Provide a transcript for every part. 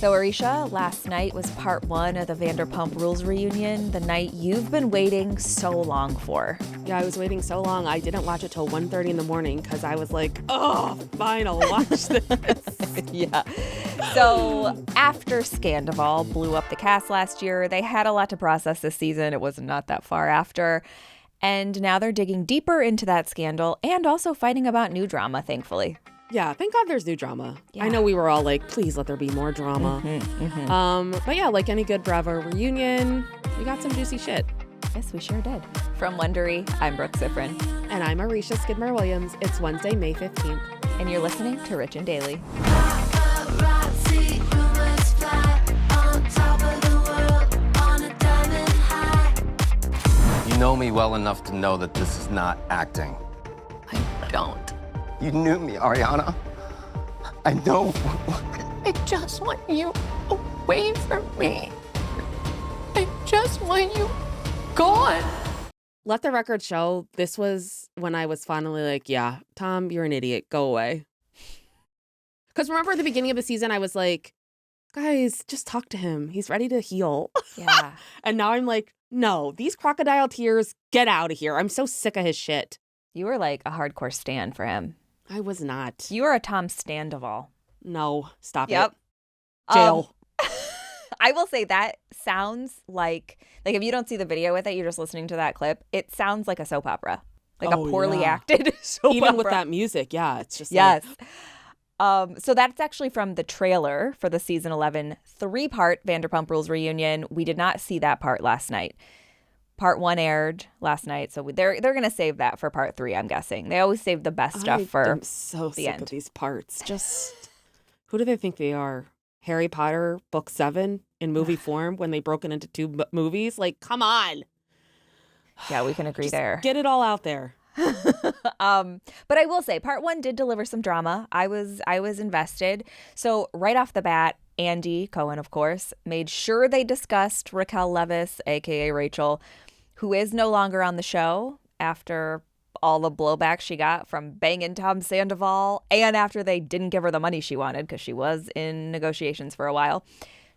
So, Arisha, last night was part one of the Vanderpump Rules reunion, the night you've been waiting so long for. Yeah, I was waiting so long. I didn't watch it till 1:30 in the morning because I was like, oh, fine, I'll watch this. Yeah. So, after Sandoval blew up the cast last year, they had a lot to process this season. It was not that far after. And now they're digging deeper into that scandal and also fighting about new drama, thankfully. Yeah, thank God there's new drama. Yeah. I know we were all like, please let there be more drama. But yeah, like any good Bravo reunion, we got some juicy shit. Yes, we sure did. From Wondery, I'm Brooke Sifrin. And I'm Arisha Skidmore-Williams. It's Wednesday, May 15th. And you're listening to Rich and Daily. You know me well enough to know that this is not acting. I don't. You knew me, Ariana. I know. I just want you away from me. I just want you gone. Let the record show, this was when I was finally like, yeah, Tom, you're an idiot. Go away. Because remember at the beginning of the season, I was like, guys, just talk to him. He's ready to heal. Yeah. And now I'm like, no, these crocodile tears, get out of here. I'm so sick of his shit. You were like a hardcore stan for him. I was not. You were a Tom Sandoval. No, stop Yep. it. Jail. I will say that sounds like if you don't see the video with it, you're just listening to that clip. It sounds like a soap opera, like a poorly acted soap Even opera. with that music, yeah, it's just yes. Like... So that's actually from the trailer for the season 11 3-part Vanderpump Rules reunion. We did not see that part last night. Part 1 aired last night, so they're going to save that for part 3, I'm guessing. They always save the best stuff for I'm so sick end. of these parts. Just, who do they think they are? Harry Potter, book 7 in movie form when they broke it into 2 movies? Like, come on. Yeah, we can agree Just there. Get it all out there. But I will say part 1 did deliver some drama. I was invested. So right off the bat, Andy Cohen, of course, made sure they discussed Raquel Leviss, aka Rachel, who is no longer on the show after all the blowback she got from banging Tom Sandoval, and after they didn't give her the money she wanted because she was in negotiations for a while.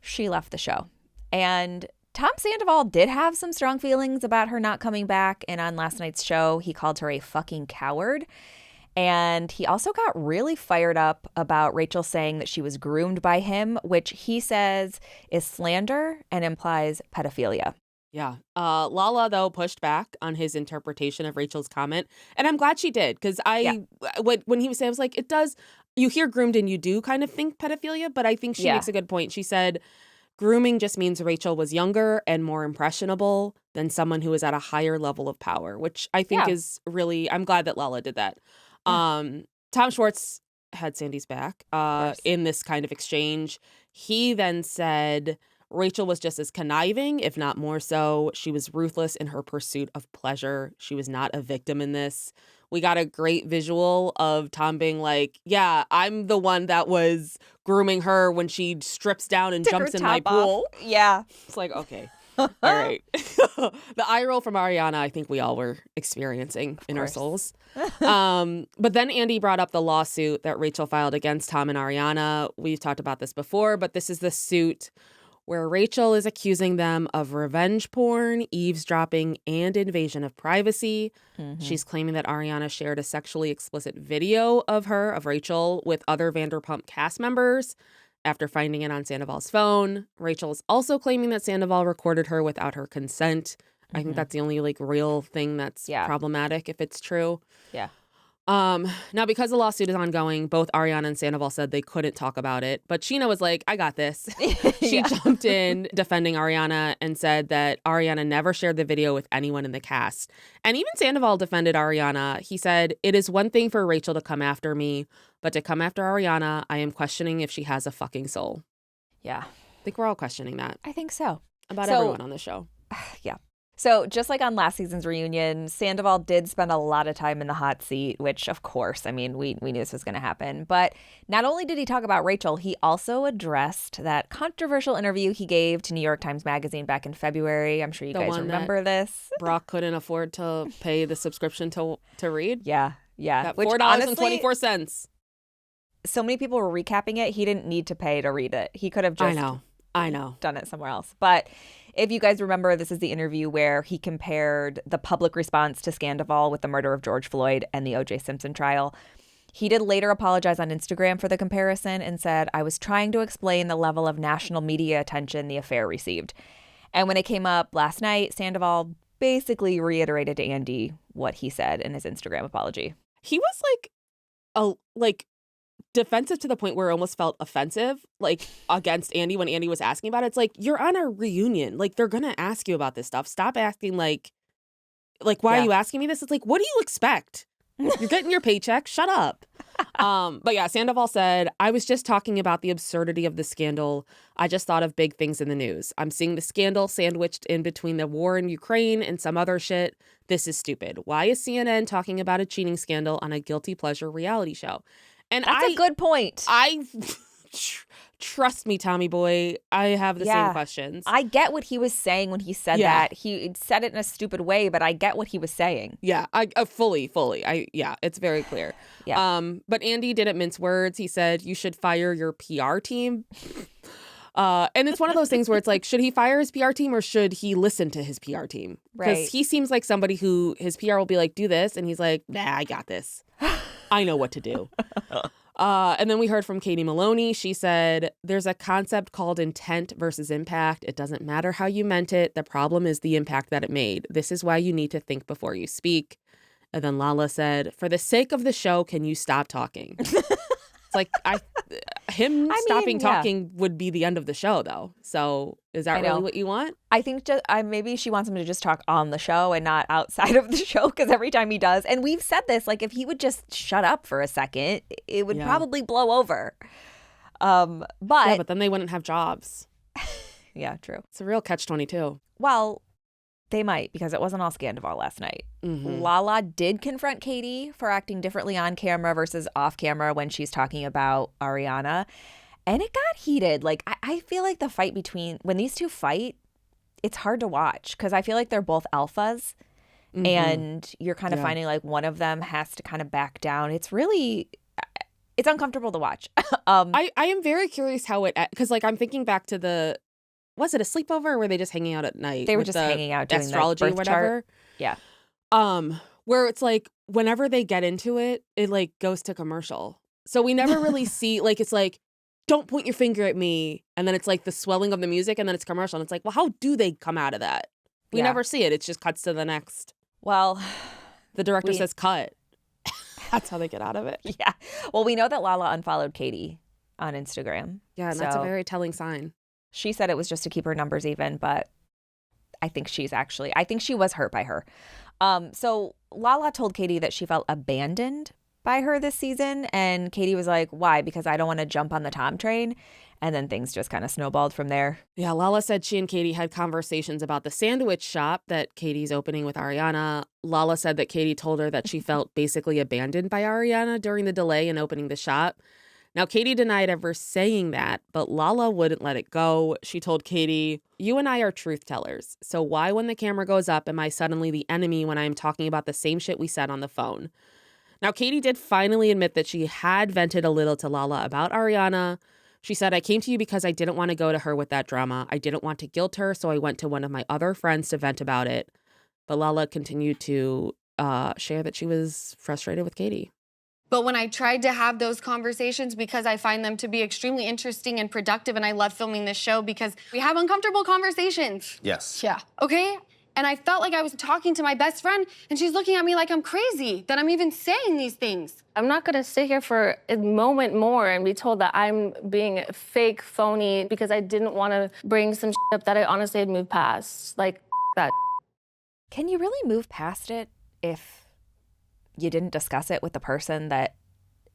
She left the show. And Tom Sandoval did have some strong feelings about her not coming back, and on last night's show, he called her a fucking coward. And he also got really fired up about Rachel saying that she was groomed by him, which he says is slander and implies pedophilia. Yeah. Lala, though, pushed back on his interpretation of Rachel's comment. And I'm glad she did, because when he was saying, I was like, it does, you hear groomed and you do kind of think pedophilia, but I think she makes a good point. She said, grooming just means Rachel was younger and more impressionable than someone who is at a higher level of power, which I think is really, I'm glad that Lala did that. Tom Schwartz had Sandy's back in this kind of exchange. He then said Rachel was just as conniving, if not more so. She was ruthless in her pursuit of pleasure. She was not a victim in this. We got a great visual of Tom being like, yeah, I'm the one that was grooming her when she strips down and jumps in my pool. Yeah. It's like, okay. All right. The eye roll from Ariana, I think we all were experiencing in our souls. But then Andy brought up the lawsuit that Rachel filed against Tom and Ariana. We've talked about this before, but this is the suit where Rachel is accusing them of revenge porn, eavesdropping, and invasion of privacy. She's claiming that Ariana shared a sexually explicit video of Rachel, with other Vanderpump cast members after finding it on Sandoval's phone. Rachel is also claiming that Sandoval recorded her without her consent. I think that's the only real thing that's problematic if it's true. Yeah. Now, because the lawsuit is ongoing, both Ariana and Sandoval said they couldn't talk about it. But Sheena was like, I got this. She jumped in defending Ariana and said that Ariana never shared the video with anyone in the cast. And even Sandoval defended Ariana. He said, it is one thing for Rachel to come after me, but to come after Ariana, I am questioning if she has a fucking soul. Yeah. I think we're all questioning that. I think so. About everyone on the show. Yeah. So just like on last season's reunion, Sandoval did spend a lot of time in the hot seat, which, of course, I mean, we knew this was going to happen. But not only did he talk about Rachel, he also addressed that controversial interview he gave to New York Times Magazine back in February. I'm sure you guys remember this. Brock couldn't afford to pay the subscription to read. Yeah. At $4.24. so many people were recapping it. He didn't need to pay to read it. He could have just I know. done it somewhere else. But if you guys remember, this is the interview where he compared the public response to Sandoval with the murder of George Floyd and the O.J. Simpson trial. He did later apologize on Instagram for the comparison and said, "I was trying to explain the level of national media attention the affair received." And when it came up last night, Sandoval basically reiterated to Andy what he said in his Instagram apology. He was like defensive to the point where it almost felt offensive, like against Andy when Andy was asking about it. It's like, you're on a reunion. Like, they're going to ask you about this stuff. Stop asking like, why are you asking me this? It's like, what do you expect? You're getting your paycheck. Shut up. But yeah, Sandoval said, "I was just talking about the absurdity of the scandal. I just thought of big things in the news. I'm seeing the scandal sandwiched in between the war in Ukraine and some other shit. This is stupid. Why is CNN talking about a cheating scandal on a guilty pleasure reality show?" And That's a good point. Trust me, Tommy boy, I have the same questions. I get what he was saying when he said that. He said it in a stupid way, but I get what he was saying. Yeah, I fully. It's very clear. Yeah. But Andy didn't mince words. He said, "You should fire your PR team." And it's one of those things where it's like, should he fire his PR team or should he listen to his PR team? Because Right. he seems like somebody who his PR will be like, "Do this," and he's like, "Nah, I got this. I know what to do." And then we heard from Katie Maloney. She said, "There's a concept called intent versus impact. It doesn't matter how you meant it. The problem is the impact that it made. This is why you need to think before you speak." And then Lala said, "For the sake of the show, can you stop talking?" It's like, stopping talking would be the end of the show, though. So is that really what you want? I think maybe she wants him to just talk on the show and not outside of the show, because every time he does, and we've said this, like, if he would just shut up for a second, it would probably blow over. But then they wouldn't have jobs. Yeah, true. It's a real catch-22. Well, they might, because it wasn't all Sandoval last night. Mm-hmm. Lala did confront Katie for acting differently on camera versus off camera when she's talking about Ariana. And it got heated. Like, I feel like the fight when these two fight, it's hard to watch because I feel like they're both alphas. Mm-hmm. And you're kind of finding like one of them has to kind of back down. It's uncomfortable to watch. I am very curious how because like I'm thinking back to was it a sleepover or were they just hanging out at night? They were just hanging out doing astrology the birth or whatever. Chart. Yeah. Where it's like whenever they get into it, it like goes to commercial. So we never really see like it's like, "Don't point your finger at me," and then it's like the swelling of the music, and then it's commercial, and it's like, well, how do they come out of that? We never see it. It just cuts to the next. Well, the director says cut. That's how they get out of it. Yeah. Well, we know that Lala unfollowed Katie on Instagram. Yeah, and that's a very telling sign. She said it was just to keep her numbers even, but I think she was hurt by her. So Lala told Katie that she felt abandoned by her this season, and Katie was like, "Why? Because I don't want to jump on the Tom train." And then things just kind of snowballed from there. Yeah, Lala said she and Katie had conversations about the sandwich shop that Katie's opening with Ariana. Lala said that Katie told her that she felt basically abandoned by Ariana during the delay in opening the shop. Now, Katie denied ever saying that, but Lala wouldn't let it go. She told Katie, "You and I are truth tellers. So why, when the camera goes up, am I suddenly the enemy when I'm talking about the same shit we said on the phone?" Now, Katie did finally admit that she had vented a little to Lala about Ariana. She said, "I came to you because I didn't want to go to her with that drama. I didn't want to guilt her, so I went to one of my other friends to vent about it." But Lala continued to share that she was frustrated with Katie. But when I tried to have those conversations, because I find them to be extremely interesting and productive, and I love filming this show because we have uncomfortable conversations. Yes. Yeah. Okay? And I felt like I was talking to my best friend, and she's looking at me like I'm crazy, that I'm even saying these things. I'm not gonna sit here for a moment more and be told that I'm being fake, phony, because I didn't wanna bring some shit up that I honestly had moved past. Like, that. Can you really move past it if you didn't discuss it with the person that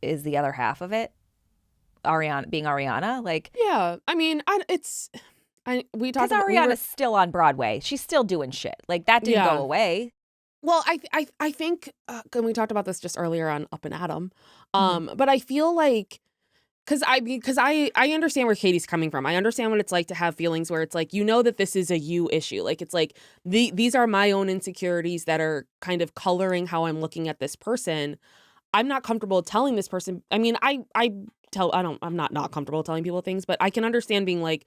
is the other half of it? Being Ariana? Like, yeah, I mean, we talked about Ariana's still on Broadway. She's still doing shit. Like, that didn't go away. Well, I think, and we talked about this just earlier on Up and Adam, but I feel like, because I understand where Katie's coming from. I understand what it's like to have feelings where it's like, you know that this is a you issue. Like, it's like, these are my own insecurities that are kind of coloring how I'm looking at this person. I'm not comfortable telling this person. I mean, I I'm not comfortable telling people things, but I can understand being like,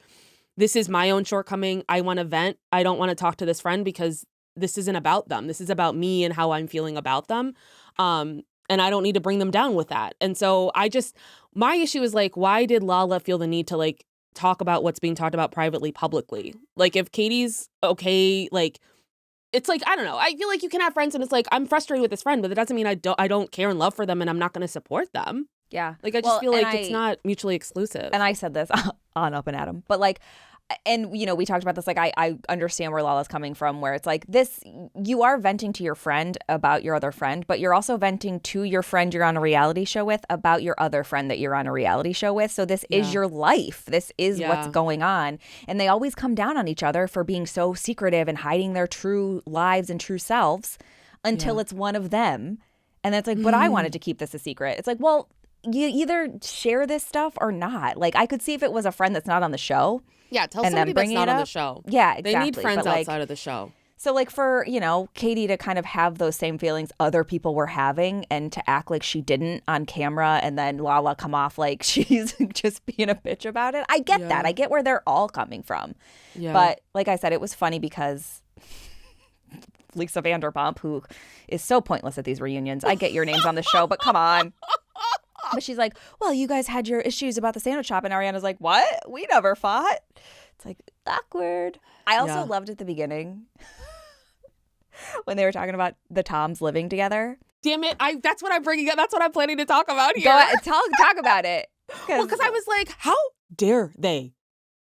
this is my own shortcoming. I want to vent. I don't want to talk to this friend because this isn't about them. This is about me and how I'm feeling about them. And I don't need to bring them down with that. And so my issue is like, why did Lala feel the need to like talk about what's being talked about privately, publicly? Like if Katie's okay, like, it's like, I don't know. I feel like you can have friends and it's like, I'm frustrated with this friend, but it doesn't mean I don't care and love for them and I'm not going to support them. Yeah. Like, I just feel like it's not mutually exclusive. And I said this on Up and Adam, but like, and you know, we talked about this, like, I understand where Lala's coming from, where it's like this, you are venting to your friend about your other friend, but you're also venting to your friend you're on a reality show with about your other friend that you're on a reality show with. So this is your life. This is what's going on. And they always come down on each other for being so secretive and hiding their true lives and true selves until it's one of them. And that's like, but I wanted to keep this a secret. It's like, well, you either share this stuff or not. Like, I could see if it was a friend that's not on the show. Yeah, tell somebody that's not on the show. Yeah, exactly. They need friends like, outside of the show. So like for, you know, Katie to kind of have those same feelings other people were having and to act like she didn't on camera and then Lala come off like she's just being a bitch about it. I get that. I get where they're all coming from. Yeah. But like I said, it was funny because Lisa Vanderpump, who is so pointless at these reunions. I get your names on the show, but come on. But she's like, well, you guys had your issues about the sandwich shop. And Ariana's like, what? We never fought. It's like, awkward. I also loved at the beginning when they were talking about the Toms living together. Damn it. That's what I'm bringing up. That's what I'm planning to talk about here. Go ahead, talk about it. Well, because I was like, how dare they?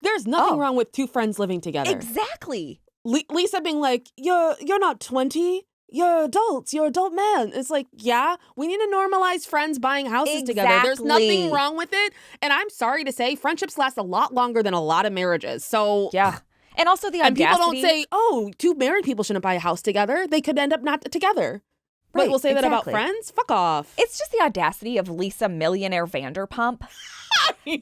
There's nothing wrong with two friends living together. Exactly. Lisa being like, you're not 20. You're adults. You're adult men. It's like, yeah, we need to normalize friends buying houses together. There's nothing wrong with it. And I'm sorry to say, friendships last a lot longer than a lot of marriages. So yeah. And also the audacity. And people don't say, oh, two married people shouldn't buy a house together. They could end up not together. Right, but we'll say that about friends? Fuck off. It's just the audacity of Lisa Millionaire Vanderpump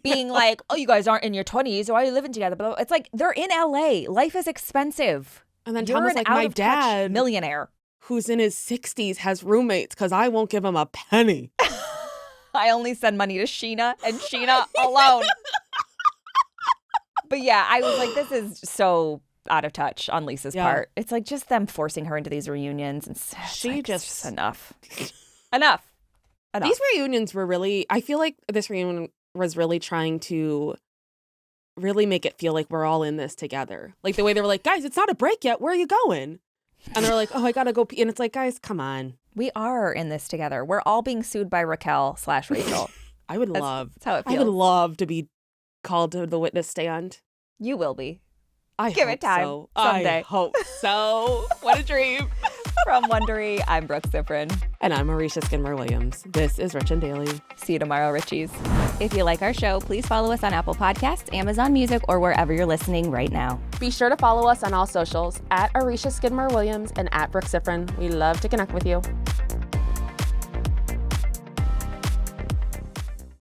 being like, oh, you guys aren't in your 20s. Why are you living together? But it's like, they're in LA. Life is expensive. And then Tom was like, my dad, millionaire, who's in his 60s, has roommates because I won't give him a penny. I only send money to Sheena and Sheena alone. But yeah, I was like, this is so out of touch on Lisa's part. It's like just them forcing her into these reunions. And she like, just enough. Enough. These reunions were really, I feel like this reunion was really trying to really make it feel like we're all in this together. Like the way they were like, guys, it's not a break yet. Where are you going? And they're like, oh, I got to go pee. And it's like, guys, come on. We are in this together. We're all being sued by Raquel/Rachel. I would love. That's how it feels. I would love to be called to the witness stand. You will be. Give it time. So. Someday. I hope so. What a dream. From Wondery, I'm Brooke Sifrin. And I'm Arisha Skidmore-Williams. This is Rich and Daily. See you tomorrow, Richies. If you like our show, please follow us on Apple Podcasts, Amazon Music, or wherever you're listening right now. Be sure to follow us on all socials at Arisha Skidmore-Williams and at Brooke Sifrin. We love to connect with you.